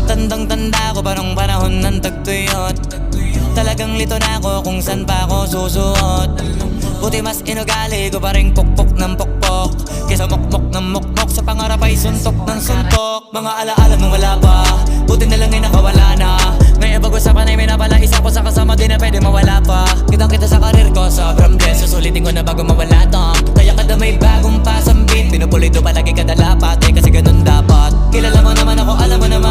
Tandang-tanda ko pa nung panahon ng tagtuyot. Talagang lito na ako kung saan pa ako susuot. Buti mas inugali ko pa rin pukpok ng pukpok kesa mukmok ng mukmok, sa pangarap ay suntok ng suntok. Mga alaala nung wala pa, buti na lang ay nakawala na. Ngayon pag-usapan ay may napala isa ko sa kasama, di na pwede mawala pa. Kitang kita sa karir ko, sobrang blessed. Susulitin ko na bago mawala to. Kaya kada may bagong pasambit, pinupulido palagi kada lapat, kasi ganun dapat. Kilala mo naman ako, alam mo naman